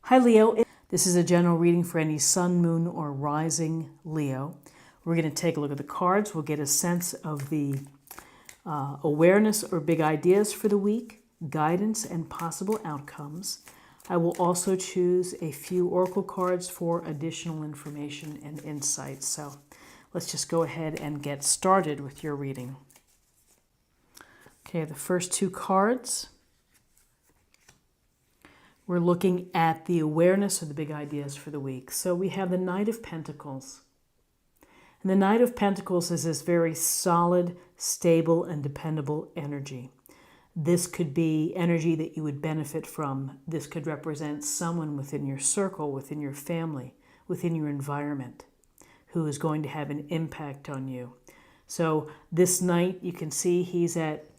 Hi Leo, this is a general reading for any sun, moon, or rising Leo. We're going to take a look at the cards. We'll get a sense of the awareness or big ideas for the week, guidance, and possible outcomes. I will also choose a few oracle cards for additional information and insights. So let's just go ahead and get started with your reading. Okay, the first two cards. We're looking at the awareness of the big ideas for the week. So we have the Knight of Pentacles. And the Knight of Pentacles is this very solid, stable, and dependable energy. This could be energy that you would benefit from. This could represent someone within your circle, within your family, within your environment, who is going to have an impact on you. So this Knight, you can see he's at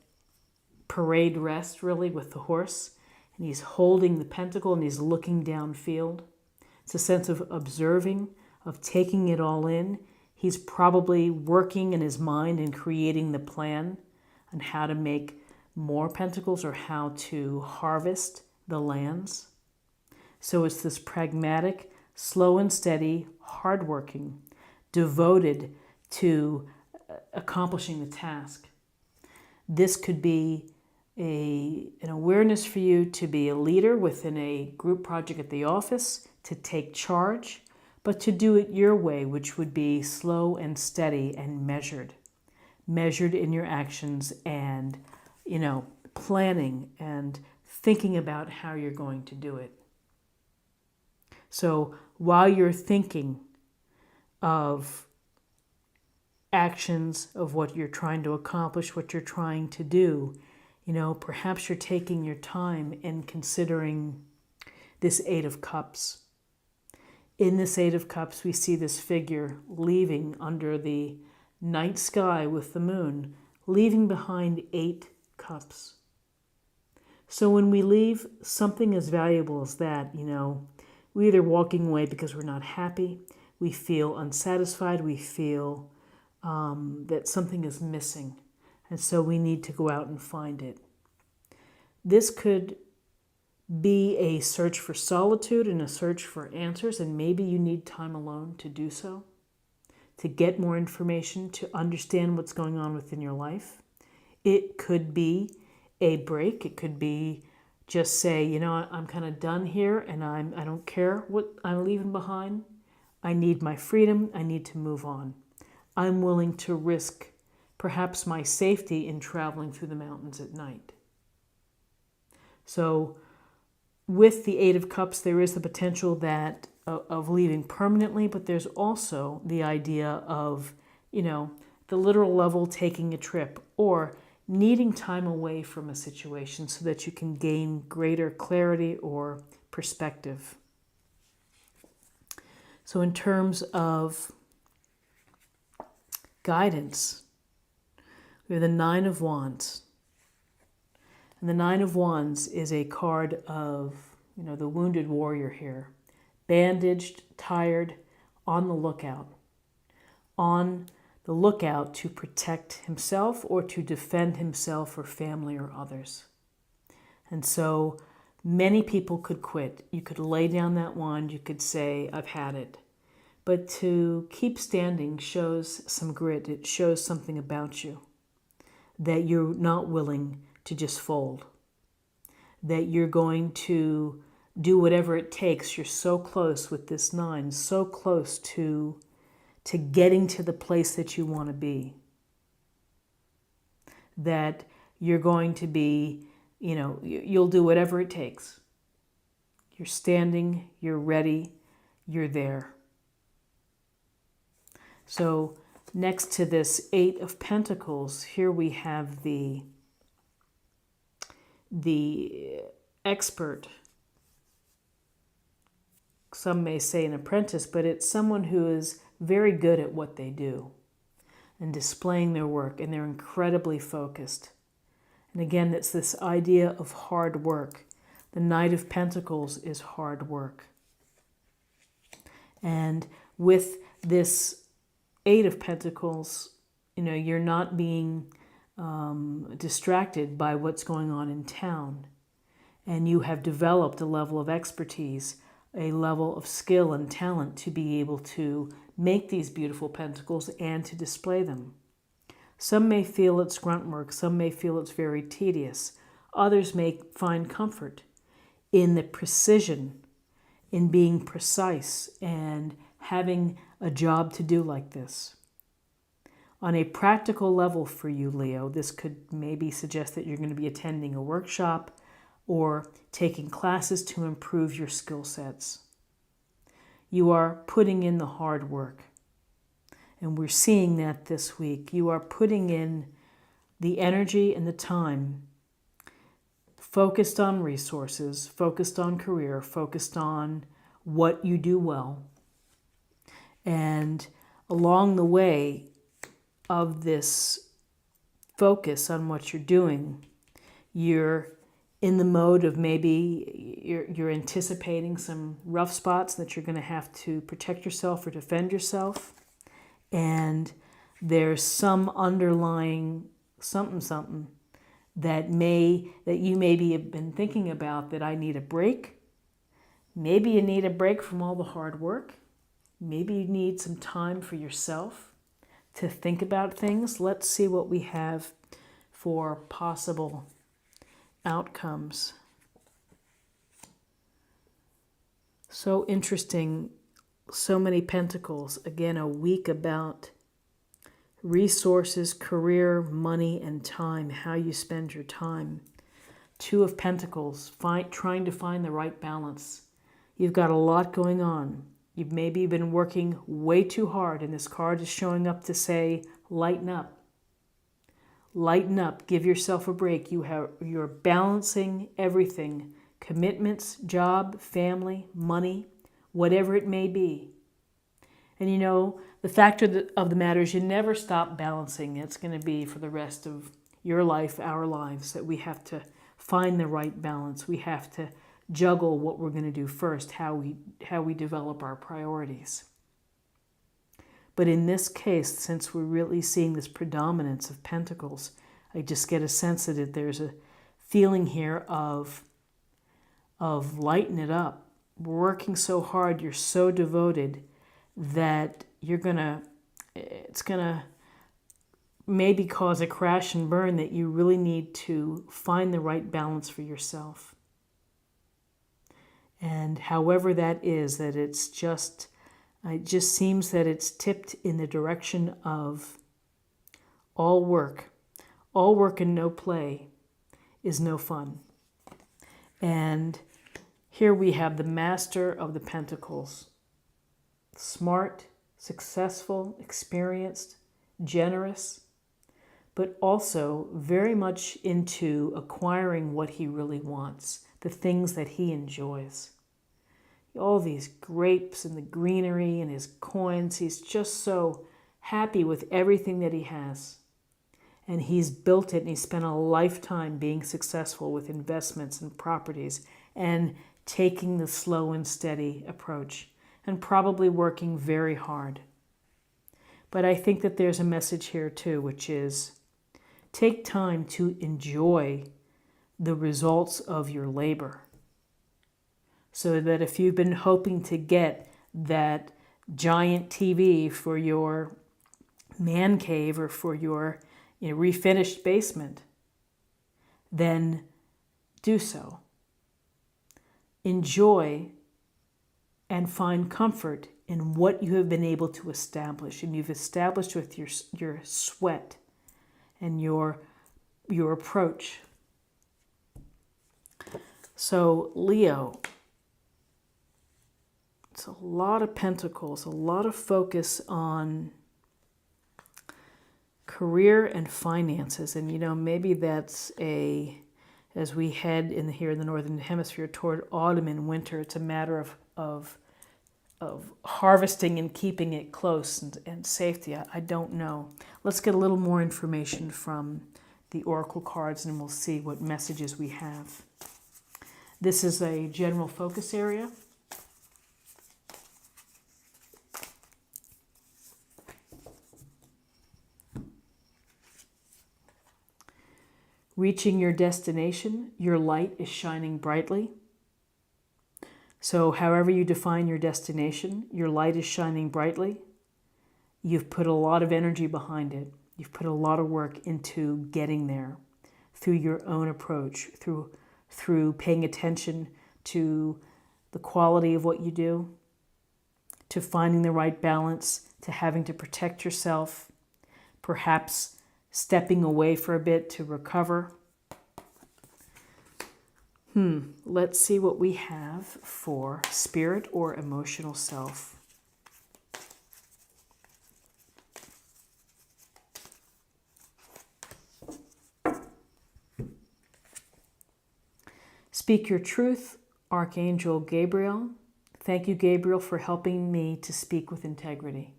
parade rest, really, with the horse. And he's holding the pentacle and he's looking downfield. It's a sense of observing, of taking it all in. He's probably working in his mind and creating the plan on how to make more pentacles or how to harvest the lands. So it's this pragmatic, slow and steady, hardworking, devoted to accomplishing the task. This could be an awareness for you to be a leader within a group project at the office, to take charge, but to do it your way, which would be slow and steady and measured. Measured in your actions and, planning and thinking about how you're going to do it. So while you're thinking of actions, of what you're trying to accomplish, what you're trying to do, perhaps you're taking your time and considering this Eight of Cups. In this Eight of Cups, we see this figure leaving under the night sky with the moon, leaving behind 8 cups. So when we leave something as valuable as that, we're either walking away because we're not happy, we feel unsatisfied, we feel that something is missing. And so we need to go out and find it. This could be a search for solitude and a search for answers, and maybe you need time alone to do so, to get more information, to understand what's going on within your life. It could be a break. It could be just say, I'm kind of done here and I don't care what I'm leaving behind. I need my freedom. I need to move on. I'm willing to risk perhaps my safety in traveling through the mountains at night. So with the Eight of Cups, there is the potential of leaving permanently, but there's also the idea of, the literal level, taking a trip or needing time away from a situation so that you can gain greater clarity or perspective. So in terms of guidance, we have the Nine of Wands. And the Nine of Wands is a card of, the wounded warrior here. Bandaged, tired, on the lookout. On the lookout to protect himself or to defend himself or family or others. And so many people could quit. You could lay down that wand. You could say, I've had it. But to keep standing shows some grit. It shows something about you, that you're not willing to just fold, that you're going to do whatever it takes. You're so close with this 9, so close to getting to the place that you want to be, that you're going to be, you'll do whatever it takes. You're standing, you're ready, you're there. So next to this Eight of Pentacles, here we have the expert. Some may say an apprentice, but it's someone who is very good at what they do and displaying their work, and they're incredibly focused. And again, it's this idea of hard work. The Knight of Pentacles is hard work. And with this Eight of Pentacles, you're not being distracted by what's going on in town. And you have developed a level of expertise a level of skill and talent to be able to make these beautiful pentacles and to display them. Some may feel it's grunt work, some may feel it's very tedious. Others may find comfort in the precision, in being precise and having a job to do like this. On a practical level for you, Leo, this could maybe suggest that you're going to be attending a workshop or taking classes to improve your skill sets. You are putting in the hard work. And we're seeing that this week. You are putting in the energy and the time, focused on resources, focused on career, focused on what you do well. And along the way of this focus on what you're doing, you're in the mode of maybe you're anticipating some rough spots that you're going to have to protect yourself or defend yourself. And there's some underlying something that you maybe have been thinking about, that I need a break. Maybe you need a break from all the hard work. Maybe you need some time for yourself to think about things. Let's see what we have for possible outcomes. So interesting. So many pentacles. Again, a week about resources, career, money, and time, how you spend your time. Two of Pentacles, trying to find the right balance. You've got a lot going on. You've maybe been working way too hard, and this card is showing up to say, lighten up. Lighten up. Give yourself a break. You're balancing everything. Commitments, job, family, money, whatever it may be. And you know, the fact of the matter is you never stop balancing. It's going to be for the rest of your life, our lives, that we have to find the right balance. We have to juggle what we're going to do first, how we develop our priorities. But in this case, since we're really seeing this predominance of pentacles, I just get a sense that there's a feeling here of lighten it up. We're working so hard, you're so devoted that it's gonna maybe cause a crash and burn, that you really need to find the right balance for yourself. And however that is, that it just seems that it's tipped in the direction of all work and no play is no fun. And here we have the Master of the Pentacles. Smart, successful, experienced, generous, but also very much into acquiring what he really wants, the things that he enjoys. All these grapes and the greenery and his coins, he's just so happy with everything that he has. And he's built it, and he spent a lifetime being successful with investments and properties and taking the slow and steady approach, and probably working very hard. But I think that there's a message here too, which is take time to enjoy the results of your labor. So that if you've been hoping to get that giant TV for your man cave or for your refinished basement, then do so. Enjoy and find comfort in what you have been able to establish, and you've established with your sweat and your approach. So Leo, it's a lot of pentacles, a lot of focus on career and finances, and maybe that's as we head here in the Northern Hemisphere toward autumn and winter, it's a matter of harvesting and keeping it close and safety. I don't know. Let's get a little more information from the oracle cards, and we'll see what messages we have. This is a general focus area. Reaching your destination, your light is shining brightly. So however you define your destination, your light is shining brightly. You've put a lot of energy behind it. You've put a lot of work into getting there through your own approach, through paying attention to the quality of what you do, to finding the right balance, to having to protect yourself, perhaps stepping away for a bit to recover. Let's see what we have for spirit or emotional self. Speak your truth, Archangel Gabriel. Thank you, Gabriel, for helping me to speak with integrity.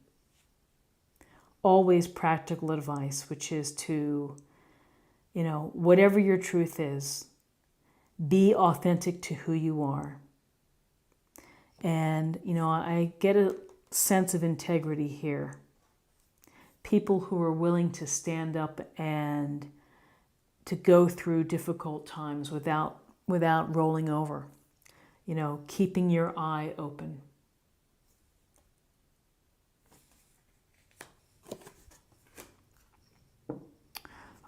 Always practical advice, which is to, whatever your truth is, be authentic to who you are. And, I get a sense of integrity here. People who are willing to stand up and to go through difficult times without rolling over. Keeping your eye open.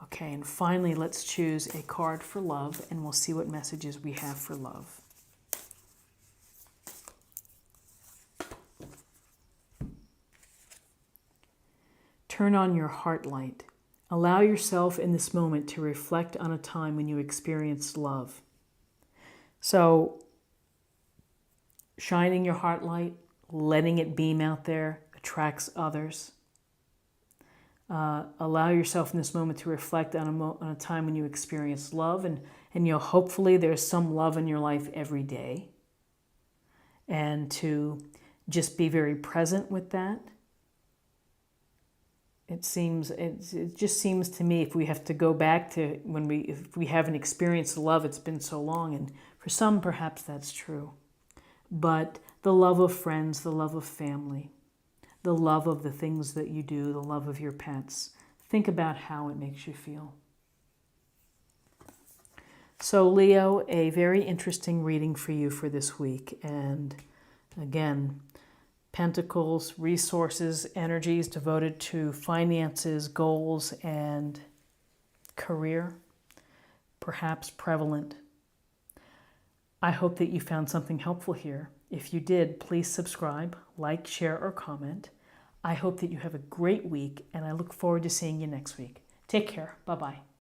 Okay, and finally, let's choose a card for love, and we'll see what messages we have for love. Turn on your heart light. Allow yourself in this moment to reflect on a time when you experienced love. So, shining your heart light, letting it beam out there, attracts others. Allow yourself in this moment to reflect on a time when you experienced love, and hopefully there's some love in your life every day, and to just be very present with that. It just seems to me, if we have to go back to if we haven't experienced love, it's been so long, and for some perhaps that's true. But the love of friends, the love of family, the love of the things that you do, the love of your pets. Think about how it makes you feel. So Leo, a very interesting reading for you for this week. And again, Pentacles, resources, energies devoted to finances, goals, and career, perhaps prevalent. I hope that you found something helpful here. If you did, please subscribe, like, share, or comment. I hope that you have a great week, and I look forward to seeing you next week. Take care. Bye-bye.